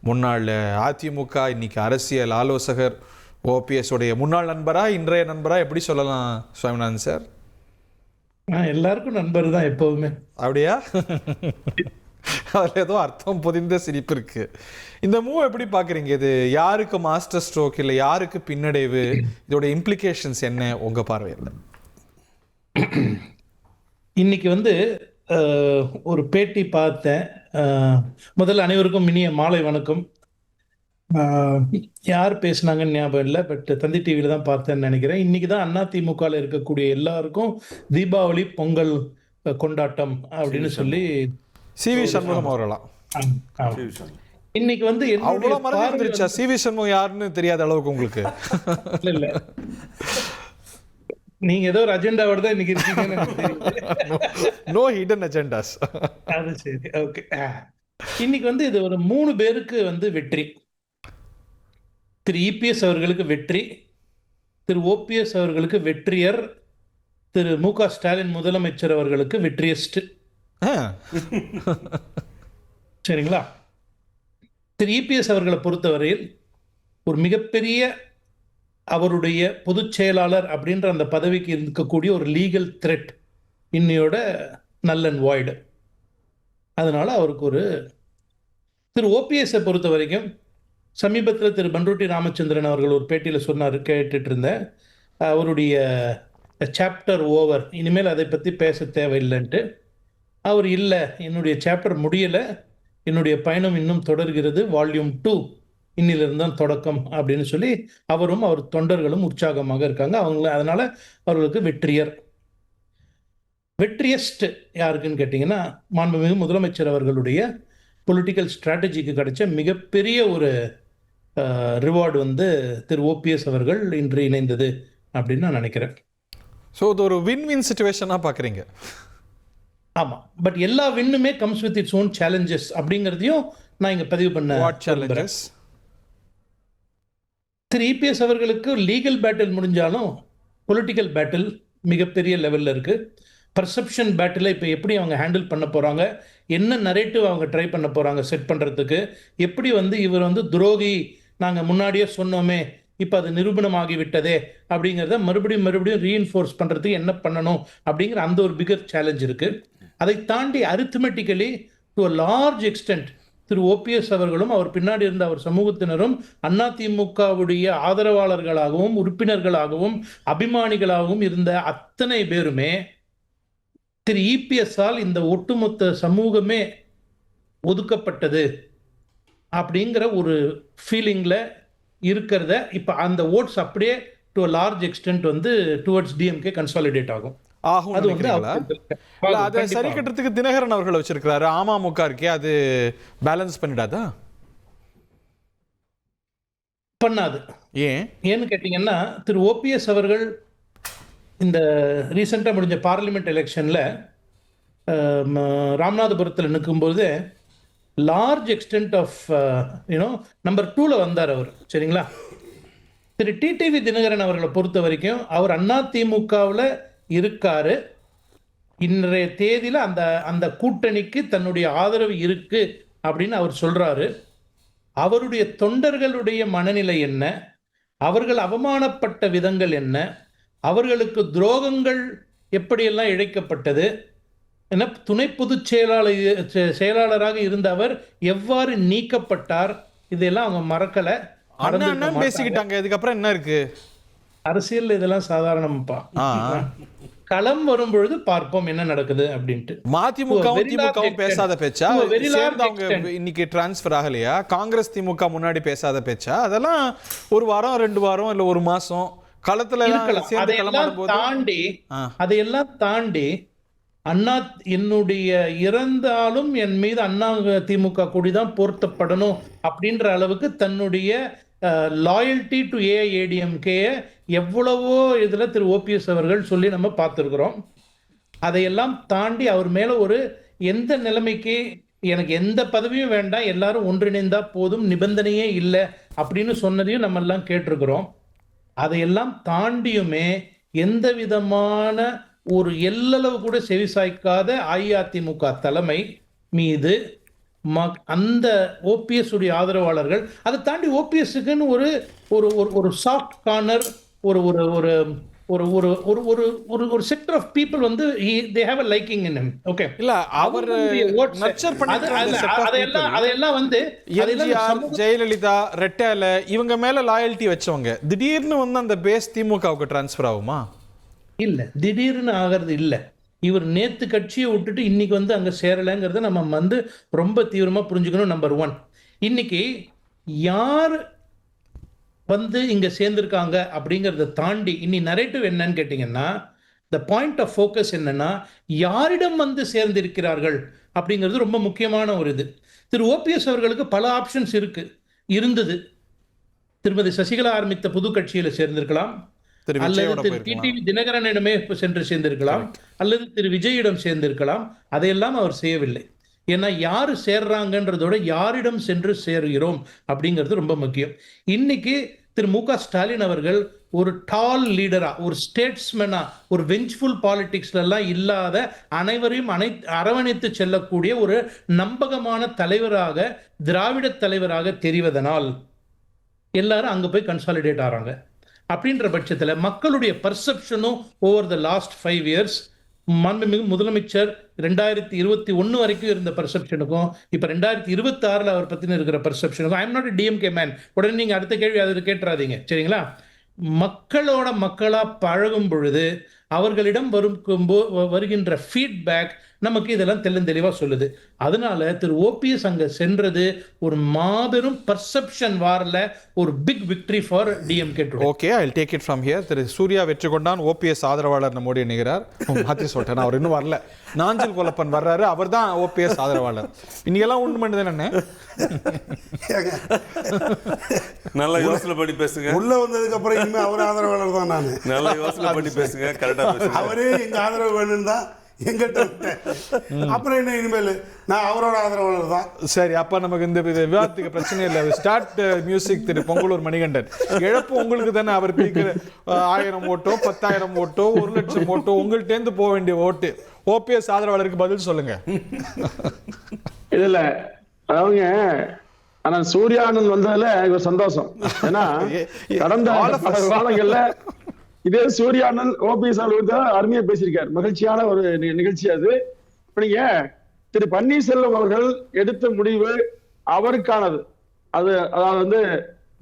முன்னாள் அதிமுக, இன்னைக்கு அரசியல் ஆலோசகர், ஓபிஎஸ் உடைய முன்னாள் நண்பரா, இன்றைய நண்பரா, எப்படி சொல்லலாம் சுவாமிநாதன் சார்? எல்லாருக்கும் நண்பர் தான் எப்போதுமே. அப்படியா? அதில் ஏதோ அர்த்தம் பொதிந்த சிரிப்பு இருக்கு. இந்த மூவ் எப்படி பார்க்குறீங்க? இது யாருக்கு மாஸ்டர் ஸ்ட்ரோக், இல்லை யாருக்கு பின்னடைவு? இதோட இம்ப்ளிகேஷன்ஸ் என்ன உங்க பார்வையில்? இன்னைக்கு ஒரு பேட்டி பார்த்தேன். முதல்ல அனைவருக்கும் இனிய மாலை வணக்கம். யார் பேசுனாங்கன்னு ஞாபகம் இல்லை, பட் தந்தி டிவியில தான் பார்த்தேன்னு நினைக்கிறேன். இன்னைக்கு தான் அதிமுகவில் இருக்கக்கூடிய எல்லாருக்கும் தீபாவளி பொங்கல் கொண்டாட்டம் அப்படின்னு சொல்லி சிவி சண்முகம் அவர்களா? இன்னைக்கு அவ்வளோ மறந்துருச்சா? சிவி சண்முகம் யாருன்னு தெரியாத அளவுக்கு உங்களுக்கு? இல்ல நீங்க ஏதோ ஒரு அஜெண்டாவோட தான் இன்னைக்கு இருக்கீங்கன்னு. No hidden agendas. அது சரி, ஓகே. இன்னைக்கு இது ஒரு 3 பேருக்கு வெற்றி. திரு இபிஎஸ் அவர்களுக்கு வெற்றி, திரு ஓபிஎஸ் அவர்களுக்கு வெற்றியர், திரு மு.க. ஸ்டாலின் முதலமைச்சர் அவர்களுக்கு வெற்றியஸ்ட். சரிங்களா? திரு இபிஎஸ் அவர்களை பொறுத்தவரையில் ஒரு மிகப்பெரிய அவருடைய பொதுச் செயலாளர் அப்படின்ற அந்த பதவிக்கு இருக்கக்கூடிய ஒரு லீகல் த்ரெட் இன்னையோட நல் அண்ட் வாய்டு. அதனால அவருக்கு ஒரு திரு ஓபிஎஸ்ஸை பொறுத்த வரைக்கும் சமீபத்தில் திரு பண்ருட்டி ராமச்சந்திரன் அவர்கள் ஒரு பேட்டியில் சொன்னார், கேட்டுட்டு இருந்தேன், அவருடைய சாப்டர் ஓவர், இனிமேல் அதை பற்றி பேச தேவையில்லைன்ட்டு. அவர் இல்லை, என்னுடைய சாப்டர் முடியலை, என்னுடைய பயணம் இன்னும் தொடர்கிறது, வால்யூம் 2 இன்னிலிருந்து தான் தொடக்கம் அப்படின்னு சொல்லி அவரும் அவர் தொண்டர்களும் உற்சாகமாக இருக்காங்க. அதனால அவர்களுக்கு வெற்றியர். வெற்றியஸ்ட் யாருக்குன்னு கேட்டிங்கன்னா, மாண்புமிகு முதலமைச்சர் அவர்களுடைய பொலிட்டிக்கல் ஸ்ட்ராட்டஜிக்கு கிடைச்ச மிகப்பெரிய ஒரு ரிவார்டு திரு ஓபிஎஸ் அவர்கள் இன்று இணைந்தது அப்படின்னு நான் நினைக்கிறேன். ஸோ இது ஒரு வின் வின் சிச்சுவேஷனாக பார்க்குறீங்க? ஆமாம், பட் எல்லா வின்னுமே comes with its own challenges அப்படிங்கிறதையும் நான் இங்கே பதிவு பண்ண. What challenges? திரு இபிஎஸ் அவர்களுக்கு லீகல் பேட்டில் முடிஞ்சாலும் பொலிட்டிக்கல் பேட்டில் மிகப்பெரிய லெவலில் இருக்குது. பர்செப்ஷன் பேட்டில் இப்போ எப்படி அவங்க ஹேண்டில் பண்ண போகிறாங்க, என்ன நரேட்டிவ் அவங்க ட்ரை பண்ண போகிறாங்க செட் பண்ணுறதுக்கு, எப்படி இவர் துரோகி, நாங்கள் முன்னாடியே சொன்னோமே, இப்போ அது நிரூபணமாகி விட்டதே அப்படிங்கிறத மறுபடியும் ரீஇன்ஃபோர்ஸ் பண்ணுறதுக்கு என்ன பண்ணணும் அப்படிங்கிற அந்த ஒரு பிகர் சேலஞ்ச் இருக்குது. அதை தாண்டி arithmetically to a large extent திரு ஓபிஎஸ் அவர்களும் அவர் பின்னாடி இருந்த அவர் சமூகத்தினரும் அதிமுகவுடைய ஆதரவாளர்களாகவும் உறுப்பினர்களாகவும் அபிமானிகளாகவும் இருந்த அத்தனை பேருமே திரு இபிஎஸ்ஸால் இந்த ஒட்டுமொத்த சமூகமே ஒதுக்கப்பட்டது அப்படிங்கிற ஒரு ஃபீலிங்கில் இருக்கிறத இப்போ அந்த ஓட்ஸ் அப்படியே to a large extend towards DMK consolidate ஆகும். அது அதை சரி கட்டுறதுக்கு தினகரன் அவர்கள் வச்சிருக்கிறாரு, அமமுக இருக்கே, அது பேலன்ஸ் பண்ணிடாதா? பண்ணாது. ஏன்னு கேட்டீங்கன்னா, திரு ஓபிஎஸ் அவர்கள் இந்த ரீசெண்டாக முடிஞ்ச பார்லிமெண்ட் எலெக்ஷனில் ராமநாதபுரத்தில் நிற்கும்போது லார்ஜ் எக்ஸ்டென்ட் ஆஃப் நம்பர் 2ல் வந்தார் அவர். சரிங்களா? திரு டிடிவி தினகரன் அவர்களை பொறுத்த வரைக்கும் அவர் அதிமுகவில் இருக்காரு. இன்றைய தேதியில் அந்த கூட்டணிக்கு தன்னுடைய ஆதரவு இருக்கு அப்படின்னு அவர் சொல்றாரு. அவருடைய தொண்டர்களுடைய மனநிலை என்ன, அவர்கள் அவமானப்பட்ட விதங்கள் என்ன, அவர்களுக்கு துரோகங்கள் எப்படியெல்லாம் இழைக்கப்பட்டது, என்ன துணை பொதுச் செயலாளராக இருந்த அவர் எவ்வாறு நீக்கப்பட்டார், இதெல்லாம் அவங்க மறக்கல. பேசிக்கிட்டாங்க. இதுக்கப்புறம் என்ன இருக்கு? அரசியல் இதெல்லாம் சாதாரணமாப்பா. களம் வரும்பொழுது பார்ப்போம் என்ன நடக்குது அப்படின்ட்டு. மதிமுகவும் பேசாத பேச்சா? இன்னைக்கு டிரான்ஸ்பர் ஆகலையா? காங்கிரஸ் திமுக முன்னாடி பேசாத பேச்சா? அதெல்லாம் ஒரு வாரம் 2 வாரம் இல்ல 1 மாசம் களத்துல அதையெல்லாம் தாண்டி அண்ணா என்னுடைய இறந்தாலும் என் மீது அண்ணா திமுக கொடிதான் போர்த்தப்படணும் அப்படின்ற அளவுக்கு தன்னுடைய லாயல்டி டு ஏஐஏடிஎம்கே எவ்வளவோ இதில் திரு ஓபிஎஸ் அவர்கள் சொல்லி நம்ம பார்த்துருக்குறோம். அதையெல்லாம் தாண்டி அவர் மேலே ஒரு எந்த நிலைமைக்கு எனக்கு எந்த பதவியும் வேண்டாம், எல்லாரும் ஒன்றிணைந்தா போதும், நிபந்தனையே இல்லை அப்படின்னு சொன்னதையும் நம்ம எல்லாம் கேட்டிருக்கிறோம். அதையெல்லாம் தாண்டியுமே எந்த விதமான ஒரு எல்லளவு கூட செவிசாய்க்காத அஇஅதிமுக தலைமை மீது அந்த ஓபிஎஸ் உடைய ஆதரவாளர்கள், அதை தாண்டி ஓபிஎஸ்க்குன்னு ஒரு ஒரு ஒரு சாஃப்ட் கார்னர், ஒரு ஒரு ஒரு ஒரு ஒரு ஒரு ஒரு ஒரு ஒரு செக்டர் ஆஃப் பீப்புள் வந்து they have a liking in him. Okay, இல்ல அவர் நர்ச்சர் அதெல்லாம் வந்து எம்ஜிஆர், ஜெயலலிதா, ரெட்டேல இவங்க மேல லாயல்ட்டி வச்சவங்க திடீர்னு வந்து அந்த பேஸ் திமுகவுக்கு டிரான்ஸ்ஃபர் ஆகுமா? இல்ல, திடீர்னு ஆகிறது இல்ல. இவர் நேத்து கட்சியை விட்டுட்டு இன்னைக்கு வந்து அங்க சேரலைங்கிறத நம்ம வந்து ரொம்ப தீவிரமா புரிஞ்சுக்கணும். நம்பர் 1, இன்னைக்கு யார் வந்து இங்க சேர்ந்திருக்காங்க அப்படிங்கறத தாண்டி இனி நரேட்டிவ் என்னன்னு கேட்டீங்கன்னா, the பாயிண்ட் ஆஃப் ஃபோக்கஸ் என்னன்னா, யாரிடம் வந்து சேர்ந்திருக்கிறார்கள் அப்படிங்கிறது ரொம்ப முக்கியமான ஒரு இது. திரு ஓபிஎஸ் அவர்களுக்கு பல ஆப்ஷன்ஸ் இருந்தது. திருமதி சசிகலா ஆரம்பித்த புது கட்சியில சேர்ந்திருக்கலாம், அல்லது திரு டிடிவி தினகரனிடமே சென்று சேர்ந்திருக்கலாம், அல்லது திரு விஜயிடம் சேர்ந்திருக்கலாம். அதையெல்லாம் அவர் செய்யவில்லை. ஏன்னா யாரு சேர்றாங்கன்றதோட யாரிடம் சென்று சேர்கிறோம் அப்படிங்கிறது ரொம்ப முக்கியம். இன்னைக்கு திரு மு க ஸ்டாலின் அவர்கள் ஒரு டால் லீடரா, ஒரு ஸ்டேட்ஸ்மேனா, ஒரு வெஞ்ச்ஃபுல் பாலிடிக்ஸ்ல எல்லாம் இல்லாத அனைவரையும் அரவணைத்து செல்லக்கூடிய ஒரு நம்பகமான தலைவராக, திராவிட தலைவராக தெரிவதனால் எல்லாரும் அங்க போய் கன்சாலிடேட் ஆறாங்க. அப்படின்ற பட்சத்தில் மக்களுடைய பர்செப்ஷனும் ஓவர் த லாஸ்ட் 5 years, மாண்புமிகு முதலமைச்சர் 2021 வரைக்கும் இருந்த பர்செப்ஷனுக்கும் இப்ப 2026 அவர் பத்தின இருக்கிற பர்செப்ஷனுக்கும், I am not DMK man, உடனே நீங்க அடுத்த கேள்வி அதை கேட்டுறாதீங்க, சரிங்களா? மக்களோட மக்களா பழகும் பொழுது அவர்களிடம் வருகின்ற ஃபீட்பேக் நமக்கு இதெல்லாம் தெளிவா சொல்லுது. அதனால திரு ஓபிஎஸ் அங்க சென்றது ஒரு மாபெரும் பர்செப்ஷன் வார்ல ஒரு big victory for DMK. Okay, I will take it from here. திரு சூர்யா வெற்றி கொண்டான் ஓபிஎஸ் ஆதரவாளர் நம்மோடு இணைகிறார். மாற்றி சொல்லிட்டேன், அவர் இன்னும் வரல. நாஞ்சில் கொலப்பன் வர்றாரு, அவர் தான் ஓபிஎஸ் ஆதரவாளர். இன்னைக்கெல்லாம் உண்டு பண்ணுது என்ன? நல்ல யோசனை பண்ணி பேசுங்க. உள்ள வந்ததுக்கு அப்புறம் இனிமே அவர் ஆதரவாளர் தான். நான் நல்ல யோசனை பண்ணி பேசுங்க, கரெக்டா பேசுங்க. அவரே எங்க ஆதரவு வேணும் தான் எங்கிட்ட, அப்புறம் என்ன இனிமேல் நான் அவரோட ஆதரவாளர் தான். சரி, அப்ப நமக்கு இந்த விவாதத்துக்கு பிரச்சனை இல்லை. Start music. திரு பொங்கலூர் மணிகண்டன், இழப்பு உங்களுக்கு தானே. அவர் பிடிக்கிற 1000 ஓட்டோ 10,000 ஓட்டோ 1,00,000 ஓட்டோ உங்கள்கிட்ட போக வேண்டிய ஓட்டு ஓபிஎஸ் ஆதரவாளருக்கு பதில் சொல்லுங்க. இதுல அவங்க ஆனா சூர்யானந்த் வந்ததுல எனக்கு சந்தோஷம். ஏன்னா கடந்த காலங்கள்ல இதே சூர்யானந்த் ஓபிஎஸ் அருமையா பேசியிருக்காரு. மகிழ்ச்சியான ஒரு நிகழ்ச்சி அது. நீங்க திரு பன்னீர்செல்வம் அவர்கள் எடுத்த முடிவு அவருக்கானது. அதாவது வந்து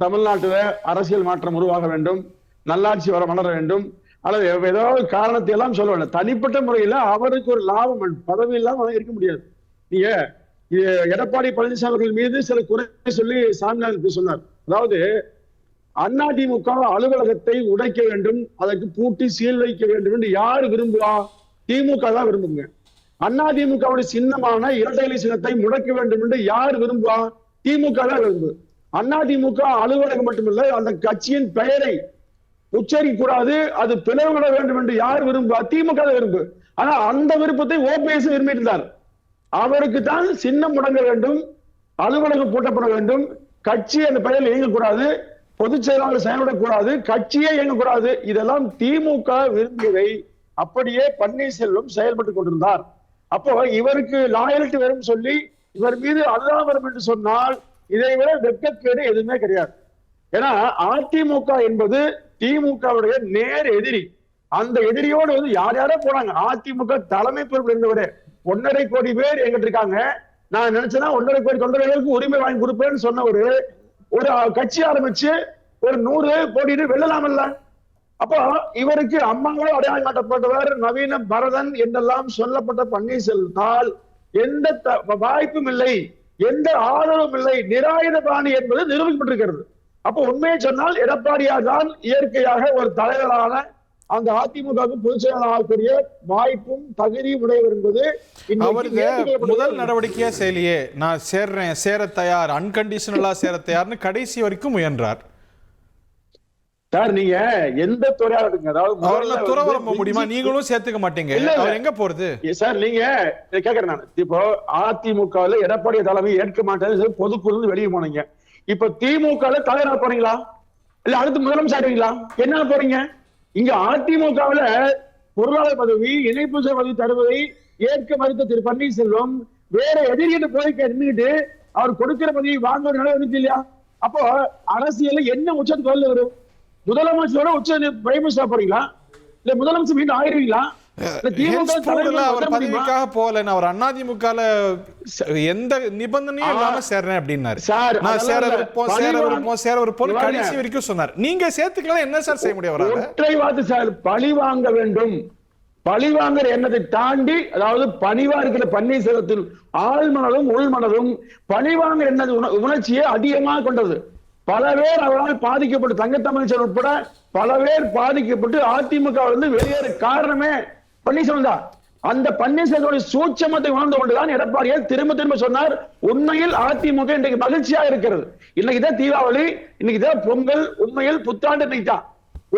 தமிழ்நாட்டுல அரசியல் மாற்றம் உருவாக வேண்டும், நல்லாட்சி வளர வேண்டும், அல்லது ஏதாவது காரணத்தை எல்லாம் சொல்ல வேண்டும். தனிப்பட்ட முறையில அவருக்கு ஒரு லாபம், பதவி இல்லாம இருக்க முடியாது. நீங்க எடப்பாடி பழனிசாமி அவர்கள் மீது சில குறை சொல்லி சாமிநாதன் சொன்னார். அதாவது அதிமுக அலுவலகத்தை உடைக்க வேண்டும், அதற்கு பூட்டி சீல் வைக்க வேண்டும் என்று யாரு விரும்புவா? திமுக தான் விரும்புங்க. அதிமுகவுடைய சின்னமான இரட்டை இலை சின்னத்தை முடக்க வேண்டும் என்று யார் விரும்புவா? திமுக தான் விரும்பு. அதிமுக அலுவலகம் மட்டுமல்ல, அந்த கட்சியின் பெயரை உச்சரிக்க கூடாது, அது பிளவுபட வேண்டும் என்று யார் விரும்புவா? திமுக தான் விரும்பு. ஆனா அந்த விருப்பத்தை ஓபிஎஸ் விரும்பியிருந்தார். அவருக்கு தான் சின்னம் முடங்க வேண்டும், அலுவலகம் பூட்டப்பட வேண்டும், கட்சி அந்த பெயரில் இயங்கக்கூடாது, பொதுச் செயலாளர் செயல்படக்கூடாது, கட்சியே இயங்கக்கூடாது. இதெல்லாம் திமுக விரும்பியதை அப்படியே பன்னீர்செல்வம் செயல்பட்டுக் கொண்டிருந்தார். அப்போ இவருக்கு லாயல்ட்டி வரும் சொல்லி இவர் மீது அதுதான் வரும் என்று சொன்னால் இதை விட வெட்கக்கேடு எதுவுமே கிடையாது. ஏன்னா அதிமுக என்பது திமுகவுடைய நேர் எதிரி. அந்த எதிரியோடு வந்து யார் யாரோ போனாங்க. அதிமுக தலைமை பொறுப்பு இருந்தவரே 1.5 கோடி பேர் எங்கிட்ட இருக்காங்க, நான் நினைச்சேன்னா 1.5 கோடி தொண்டர்களுக்கு உரிமை வாங்கி கொடுப்பேன்னு சொன்ன ஒரு கட்சி ஆரம்பிச்சு ஒரு 100 கோடி வெல்லலாம் இல்ல? அப்போ இவருக்கு அம்மாவோட அடையாளம் காட்டப்பட்டவர் நவீன பரதன் என்றெல்லாம் சொல்லப்பட்ட பன்னீர்செல்வத்தால் எந்த வாய்ப்பும் இல்லை, எந்த ஆதரவும் இல்லை, நிராயுத பாணி என்பது நிரூபிக்கப்பட்டிருக்கிறது. அப்போ உண்மையை சொன்னால் எடப்பாடியார் தான் இயற்கையாக ஒரு தலைவரான அந்த அதிமுகவுக்கு பொதுச் செயலாளராகக்கூடிய வாய்ப்பும் தகுதியும் உடையவர் என்பது முதல் நடவடிக்கையா செயலியே. நான் சேர்றேன், சேர தயார், அன்கண்டிஷனலா சேர தயார்னு கடைசி வரைக்கும் முயன்றார். சார் நீங்க எந்த துறையா இருக்குங்க, அதாவது துறை வர முடியுமா? நீங்களும் சேர்த்துக்க மாட்டீங்க, அவர் எங்க போறது? சார் நீங்க கேக்குறேன் நான், இப்போ அதிமுகவில் எடப்பாடி தலைமை ஏற்க மாட்டேன்னு பொதுக்குழு வெளியே போனீங்க, இப்ப திமுக தலைவராக போறீங்களா இல்ல அடுத்து முதலமைச்சர் என்ன போறீங்க? இங்க அதிமுகவில் பொருளாளர் பதவி, இணைப்பு பதவி தருவதை ஏற்க மறுத்த திரு பன்னீர்செல்வம் வேற எதிரிகிட்ட போய் நின்றுட்டு அவர் கொடுக்கிற பதவி வாங்குற நிலை வந்துச்சு இல்லையா? அப்போ அரசியல் என்ன உச்சத்துக்கு வரல வரும்? முதலமைச்சரோட உச்ச பிரைம் மினிஸ்டர் போறீங்களா, இல்ல முதலமைச்சர் மீண்டும் ஆயிருவீங்களா? அவர் பதவிக்காக போகல, அவர் அதிமுகல எந்த நிபந்தனையும் இல்லாம சேர்றேன் அப்படின்னாரு. நான் சேர விருப்பம் கடைசி வரைக்கும் சொன்னார். நீங்க சேர்த்துக்கலாம், என்ன சார் செய்ய முடியும்? ஒற்றை வார்த்தை சார், பழி வாங்க வேண்டும். பழி வாங்குற எண்ணத்தை தாண்டி, அதாவது பணிவா இருக்கிற பன்னீர்செல்வத்தின் ஆழ்மனதும் உள்மனதும் பழிவாங்க எண்ணது உணர்ச்சியை அதிகமாக கொண்டது. பல பேர் அவரால் பாதிக்கப்பட்டு, தங்கத்தமிழ்ச்சர் உட்பட பல பேர் பாதிக்கப்பட்டு அதிமுக வெளியேற காரணமே பன்னீர்செல்வம் தான். அந்த பன்னீர்செல்வத்துடைய சூட்சமத்தை உணர்ந்து கொண்டுதான் எடப்பாடியார் திரும்ப திரும்ப சொன்னார், உண்மையில் அதிமுக இன்றைக்கு மகிழ்ச்சியாக இருக்கிறது. இன்னைக்கு தான் தீபாவளி, இன்னைக்கு தான் பொங்கல், உண்மையில் புத்தாண்டு இன்னைக்கு தான்.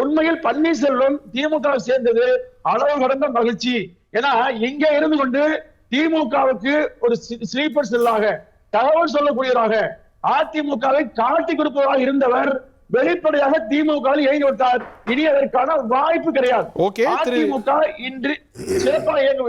உண்மையில் பன்னீர்செல்வம் திமுக சேர்ந்தது அளவு கடந்த மகிழ்ச்சி. ஏன்னா இங்கே இருந்து கொண்டு திமுகவுக்கு ஒரு ஸ்லீப்பர் செல்லாக தகவல் சொல்லக்கூடியவராக அதிமுகவை காட்டி கொடுப்பவராக இருந்தவர் வெளிப்படையாக திமுக இயங்கி விட்டார். இனி அதற்கான வாய்ப்பு கிடையாது. அதிமுக இன்று சிறப்பாக இயங்க